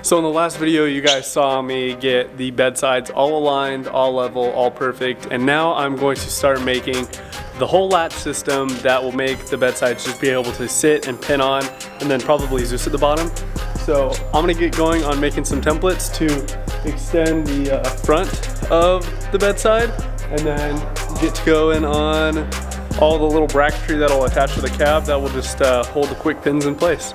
So in the last video you guys saw me get the bed sides all aligned, all level, all perfect, and now I'm going to start making the whole latch system that will make the bed sides just be able to sit and pin on, and then probably Zeus at the bottom. So I'm gonna get going on making some templates to extend the front of the bedside, and then get to going on all the little bracketry that'll attach to the cab that will just hold the quick pins in place.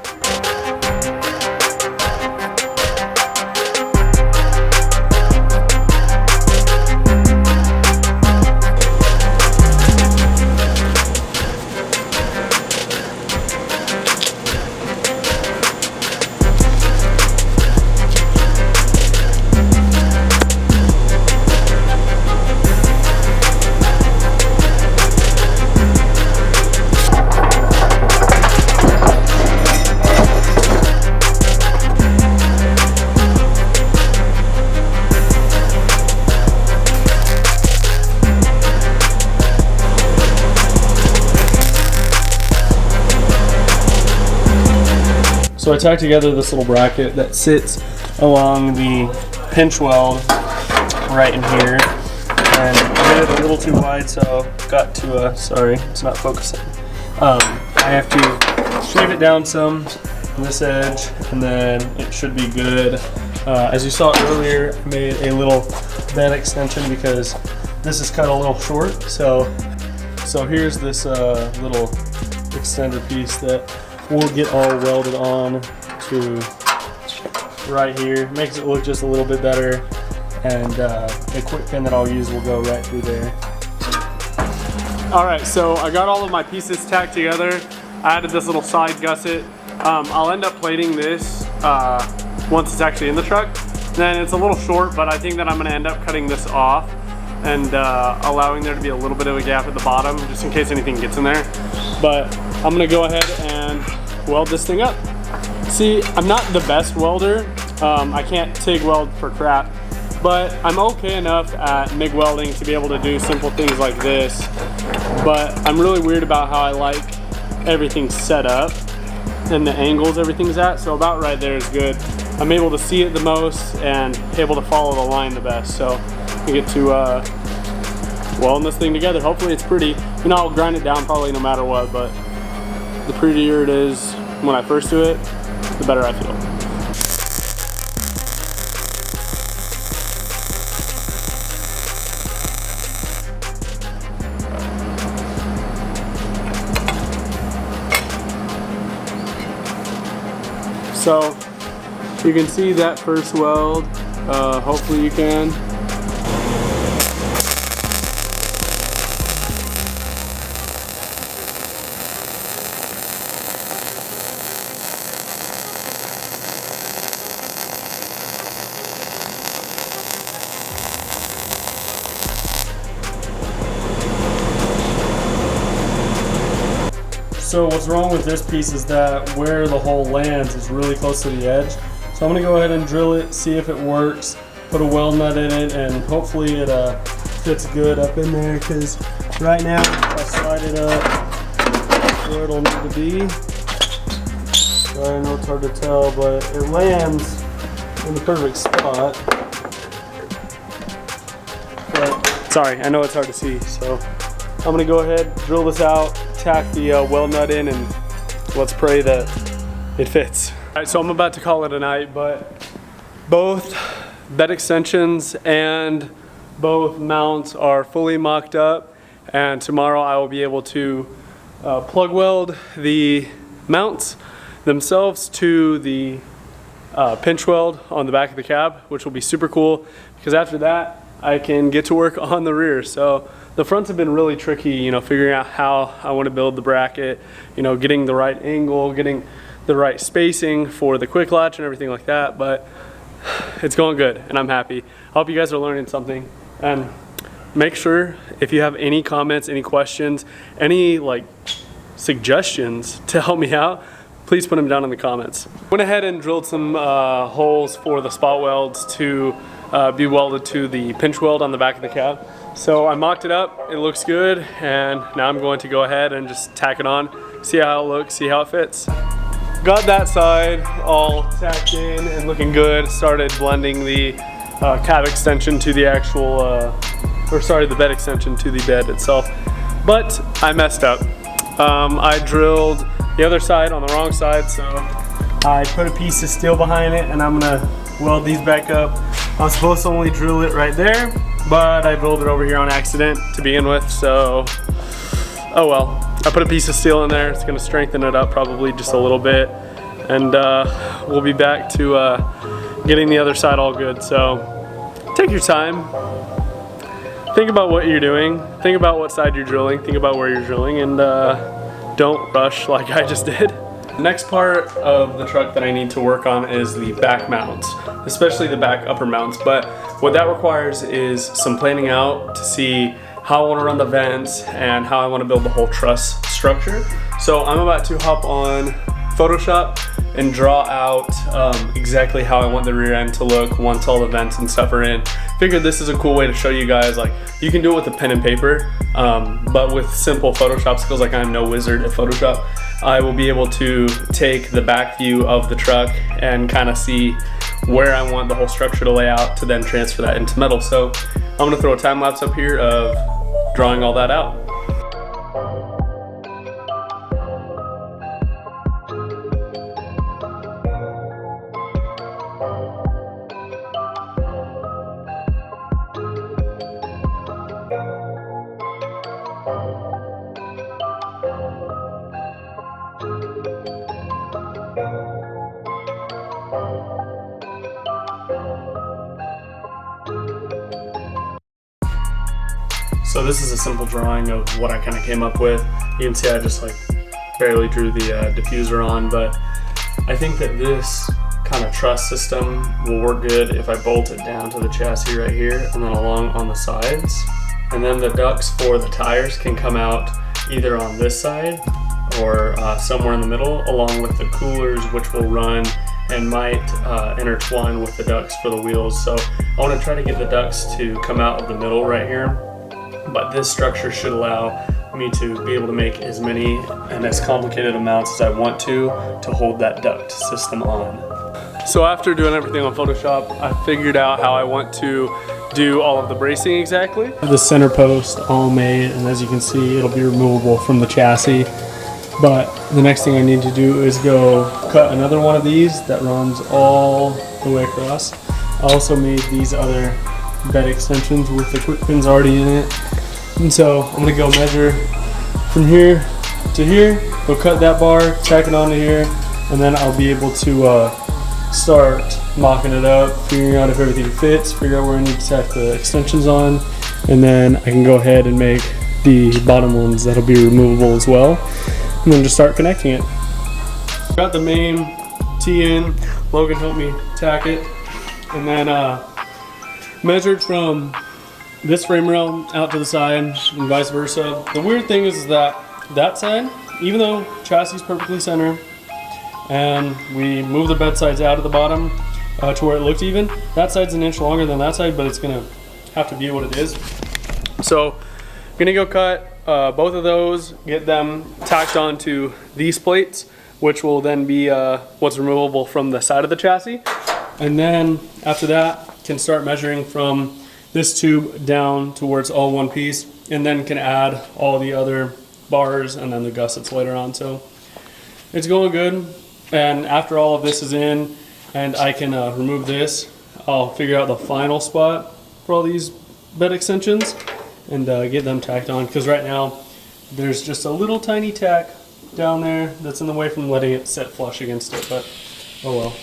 So I tacked together this little bracket that sits along the pinch weld right in here, and I made it a little too wide, so got to sorry, it's not focusing. I have to shave it down some on this edge, and then it should be good. As you saw earlier, I made a little bed extension because this is cut a little short. So here's this little extender piece that we'll get all welded on to right here. Makes it look just a little bit better, and the quick pin that I'll use will go right through there. Alright, so I got all of my pieces tacked together. I added this little side gusset. I'll end up plating this once it's actually in the truck. Then it's a little short, but I think that I'm going to end up cutting this off and allowing there to be a little bit of a gap at the bottom just in case anything gets in there. But I'm going to go ahead and weld this thing up. See, I'm not the best welder. I can't TIG weld for crap, but I'm okay enough at MIG welding to be able to do simple things like this. But I'm really weird about how I like everything set up and the angles everything's at, so about right there is good. I'm able to see it the most and able to follow the line the best, so we get to welding this thing together. Hopefully it's pretty. You know, I'll grind it down probably no matter what, but the prettier it is when I first do it, the better I feel. So you can see that first weld, hopefully you can. So what's wrong with this piece is that where the hole lands is really close to the edge. So I'm going to go ahead and drill it, see if it works, put a weld nut in it, and hopefully it fits good up in there, because right now I slide it up where it'll need to be. Sorry, I know it's hard to tell, but it lands in the perfect spot. But, sorry, I know it's hard to see, so I'm going to go ahead, drill this out, tack the weld nut in, and let's pray that it fits. Alright, so I'm about to call it a night, but both bed extensions and both mounts are fully mocked up, and tomorrow I will be able to plug weld the mounts themselves to the pinch weld on the back of the cab, which will be super cool, because after that I can get to work on the rear. So the fronts have been really tricky, you know, figuring out how I want to build the bracket, you know, getting the right angle, getting the right spacing for the quick latch and everything like that, but it's going good and I'm happy. I hope you guys are learning something, and make sure if you have any comments, any questions, any like suggestions to help me out, please put them down in the comments. Went ahead and drilled some holes for the spot welds to be welded to the pinch weld on the back of the cab. So I mocked it up, it looks good, and now I'm going to go ahead and just tack it on, see how it looks, see how it fits. got that side all tacked in and looking good. Started blending the cab extension to the actual, the bed extension to the bed itself. But I messed up. I drilled the other side on the wrong side, so I put a piece of steel behind it and I'm gonna weld these back up. I was supposed to only drill it right there, but I drilled it over here on accident to begin with, so oh well. I put a piece of steel in there. It's gonna strengthen it up probably just a little bit, and we'll be back to getting the other side all good. So take your time. Think about what you're doing. Think about what side you're drilling. Think about where you're drilling, and don't rush like I just did. The next part of the truck that I need to work on is the back mounts, especially the back upper mounts. But what that requires is some planning out to see how I want to run the vents and how I want to build the whole truss structure. So I'm about to hop on Photoshop and draw out exactly how I want the rear end to look once all the vents and stuff are in. Figured this is a cool way to show you guys, like, you can do it with a pen and paper, but with simple Photoshop skills, like I'm no wizard at Photoshop, I will be able to take the back view of the truck and kind of see where I want the whole structure to lay out to then transfer that into metal. So I'm gonna throw a time lapse up here of drawing all that out. So this is a simple drawing of what I kind of came up with. You can see I just like barely drew the diffuser on, but I think that this kind of truss system will work good if I bolt it down to the chassis right here and then along on the sides. And then the ducts for the tires can come out either on this side or somewhere in the middle, along with the coolers, which will run and might intertwine with the ducts for the wheels. So I want to try to get the ducts to come out of the middle right here. But this structure should allow me to be able to make as many and as complicated amounts as I want to hold that duct system on. So after doing everything on Photoshop, I figured out how I want to do all of the bracing exactly. The center post all made, and as you can see, it'll be removable from the chassis. But the next thing I need to do is go cut another one of these that runs all the way across. I also made these other bed extensions with the quick pins already in it. And so I'm gonna go measure from here to here, go cut that bar, tack it onto here, and then I'll be able to start mocking it up, figuring out if everything fits, figure out where I need to tack the extensions on, and then I can go ahead and make the bottom ones that'll be removable as well, and then just start connecting it. Got the main tee in, Logan helped me tack it, and then measured from this frame rail out to the side and vice versa. The weird thing is that that side, even though chassis is perfectly center and we move the bed sides out of the bottom to where it looked even, that side's an inch longer than that side, but it's gonna have to be what it is. So I'm gonna go cut both of those, get them tacked onto these plates, which will then be what's removable from the side of the chassis. And then after that, can start measuring from this tube down towards all one piece, and then can add all the other bars and then the gussets later on. So it's going good, and after all of this is in and I can remove this, I'll figure out the final spot for all these bed extensions and get them tacked on, because right now there's just a little tiny tack down there that's in the way from letting it sit flush against it, but oh well.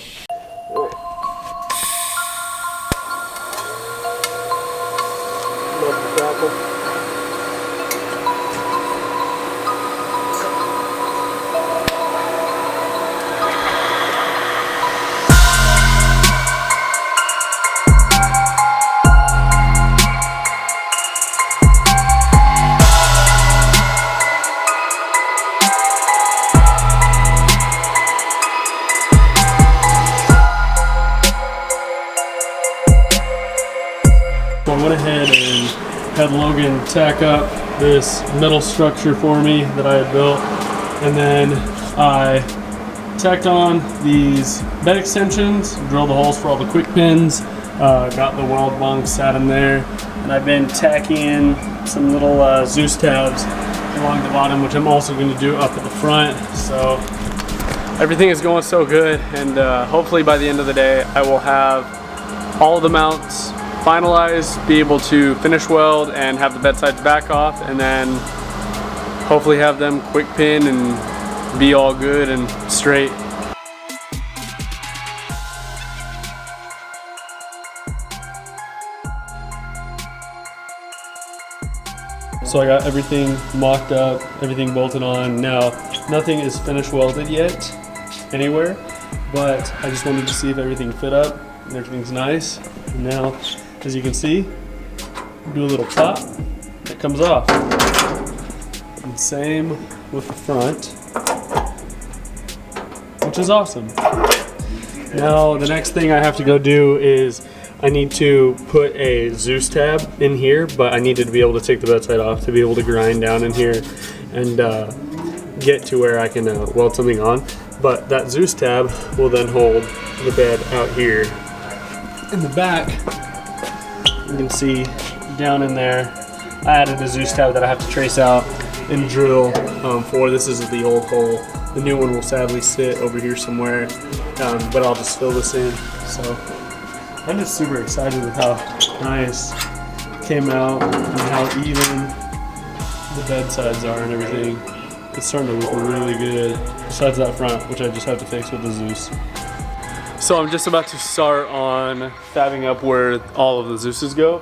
So I went ahead and had Logan tack up this metal structure for me that I had built, and then I Tacked on these bed extensions, drilled the holes for all the quick pins, got the weld bunks, sat them there, and I've been tacking in some little Zeus tabs along the bottom, which I'm also going to do up at the front. So everything is going so good, and hopefully by the end of the day I will have all of the mounts finalized, be able to finish weld and have the bed sides back off, and then hopefully have them quick pin and be all good and straight. So I got everything mocked up, everything bolted on. Now, nothing is finished welded yet, anywhere, but I just wanted to see if everything fit up and everything's nice. And now, as you can see, do a little pop, it comes off. And same with the front, which is awesome. Now, the next thing I have to go do is I need to put a Zeus tab in here, but I needed to be able to take the bedside off to be able to grind down in here and get to where I can weld something on. But that Zeus tab will then hold the bed out here. In the back, you can see down in there, I added a Zeus tab that I have to trace out and drill for. This is the old hole. The new one will sadly sit over here somewhere, but I'll just fill this in. So I'm just super excited with how nice it came out and how even the bed sides are and everything. It's starting to look really good, besides that front, which I just have to fix with the Zeus. So I'm just about to start on fabbing up where all of the Zeuses go.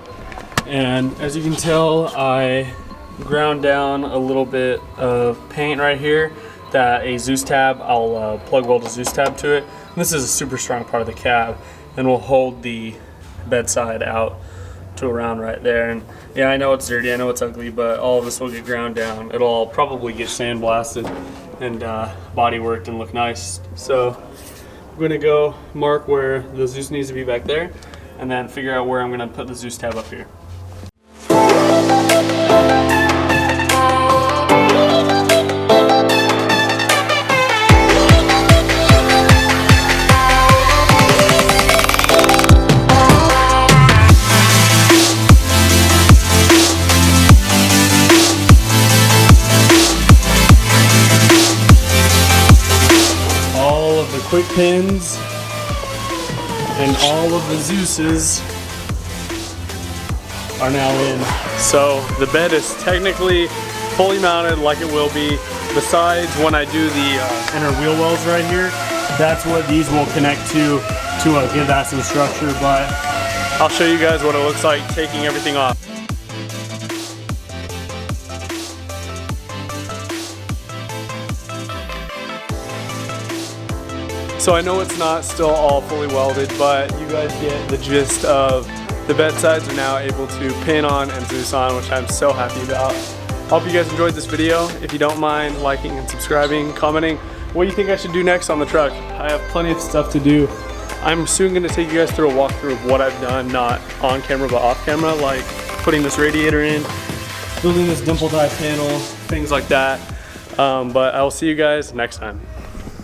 And as you can tell, I ground down a little bit of paint right here that a Zeus tab, I'll plug weld a Zeus tab to it. And this is a super strong part of the cab, and we'll hold the bedside out to around right there. And yeah, I know it's dirty, I know it's ugly, but all of this will get ground down. It'll all probably get sandblasted and body worked and look nice. So I'm gonna go mark where the Zeus needs to be back there, and then figure out where I'm gonna put the Zeus tab up here. Quick pins and all of the Zeuses are now in. So the bed is technically fully mounted like it will be. Besides, when I do the inner wheel wells right here, that's what these will connect to give that some structure. But I'll show you guys what it looks like taking everything off. So I know it's not still all fully welded, but you guys get the gist of the bed sides are now able to pin on and Zeus on, which I'm so happy about. Hope you guys enjoyed this video. If you don't mind liking and subscribing, commenting what you think I should do next on the truck. I have plenty of stuff to do. I'm soon gonna take you guys through a walkthrough of what I've done, not on camera but off camera, like putting this radiator in, building this dimple die panel, things like that. But I will see you guys next time.